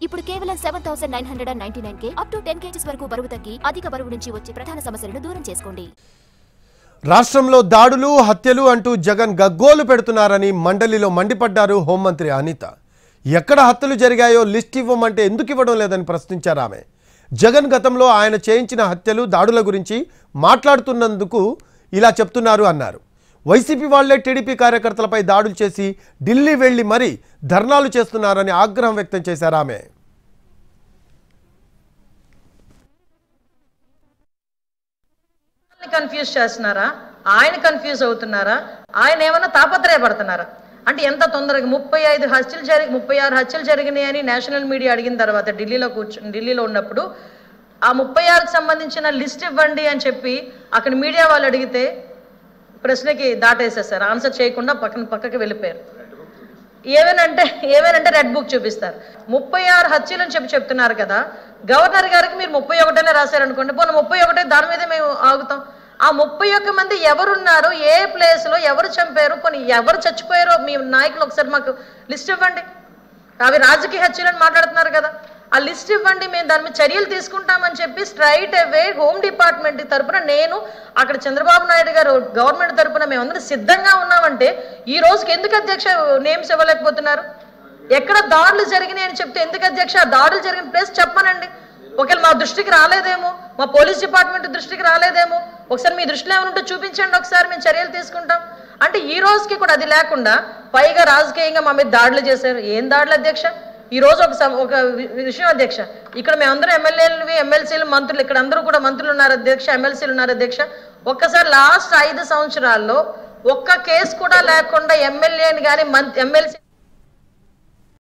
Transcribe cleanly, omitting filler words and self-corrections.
ఇప్పుడు కేవలం 7999కే up to 10 kgs వరకు బరువు తగ్గి అధిక బరువు నుంచి వచ్చే ప్రధాన సమస్యలను దూరం చేసుకోండి. రాష్ట్రంలో దాడులు హత్యలు అంటూ జగన్ గగ్గోలు పెడుతున్నారని మండలిలో మండిపడ్డారు హోంమంత్రి అనిత. ఎక్కడ హత్యలు జరిగాయో లిస్ట్ ఇవ్వమంటే ఎందుకు ఇవ్వడం లేదని ప్రశ్నించారు ఆమె. జగన్ గతంలో ఆయన చేయించిన హత్యలు దాడుల గురించి మాట్లాడుతున్నందుకు ఇలా చెప్తున్నారు అన్నారు. వైసీపీ వాళ్లే టీడీపీ కార్యకర్తలపై దాడులు చేసి ఢిల్లీ వెళ్లి మరీ ధర్నాలు చేస్తున్నారని ఆగ్రహం వ్యక్తం చేశారు ఆమె. కన్ఫ్యూజ్ చేస్తున్నారా, ఆయన కన్ఫ్యూజ్ అవుతున్నారా, ఆయన ఏమన్నా తాపత్రయపడుతున్నారా అంటే ఎంత తొందరగా 36 హత్యలు జరిగినాయని నేషనల్ మీడియా అడిగిన తర్వాత ఢిల్లీలో ఉన్నప్పుడు ఆ 36కి సంబంధించిన లిస్ట్ ఇవ్వండి అని చెప్పి అక్కడ మీడియా వాళ్ళు అడిగితే ప్రశ్నకి దాటేసేసారు, ఆన్సర్ చేయకుండా పక్కకి వెళ్ళిపోయారు. ఏమేనంటే రెడ్ బుక్ చూపిస్తారు. 36 హత్యలు అని చెప్తున్నారు కదా, గవర్నర్ గారికి మీరు 31 రాశారనుకోండి, పోనీ 31 దాని మీదే మేము ఆగుతాం. ఆ 31 మంది ఎవరున్నారు, ఏ ప్లేస్లో ఎవరు చంపారు, పోనీ ఎవరు చచ్చిపోయారో మీ నాయకులు ఒకసారి మాకు లిస్ట్ ఇవ్వండి. అవి రాజకీయ హత్యలని మాట్లాడుతున్నారు కదా, ఆ లిస్ట్ ఇవ్వండి, మేము దాని మీద చర్యలు తీసుకుంటామని చెప్పి స్ట్రైట్ అవే హోమ్ డిపార్ట్మెంట్ తరఫున నేను అక్కడ చంద్రబాబు నాయుడు గారు గవర్నమెంట్ తరఫున మేమందరం సిద్ధంగా ఉన్నామంటే ఈ రోజుకి ఎందుకు అధ్యక్ష నేమ్స్ ఇవ్వలేకపోతున్నారు? ఎక్కడ దాడులు జరిగినాయి అని చెప్తే ఎందుకు అధ్యక్ష దాడులు జరిగిన ప్లేస్ చెప్పనండి. ఒకవేళ మా దృష్టికి రాలేదేమో, మా పోలీస్ డిపార్ట్మెంట్ దృష్టికి రాలేదేమో, ఒకసారి మీ దృష్టిలో ఏమైనా ఉంటే చూపించండి, ఒకసారి మేము చర్యలు తీసుకుంటాం అంటే ఈ రోజుకి కూడా అది లేకుండా పైగా రాజకీయంగా మా మీద దాడులు చేశారు. ఏం దాడులు అధ్యక్ష? ఈ రోజు ఒక విషయం అధ్యక్ష, ఇక్కడ మేమందరం ఎమ్మెల్యేలు ఎమ్మెల్సీలు మంత్రులు ఇక్కడ అందరూ కూడా మంత్రులు ఉన్నారు అధ్యక్ష, ఎమ్మెల్సీలు ఉన్నారు అధ్యక్ష. ఒక్కసారి లాస్ట్ 5 సంవత్సరాల్లో ఒక్క కేసు కూడా లేకుండా ఎమ్మెల్యేని కానీ ఎమ్మెల్సీ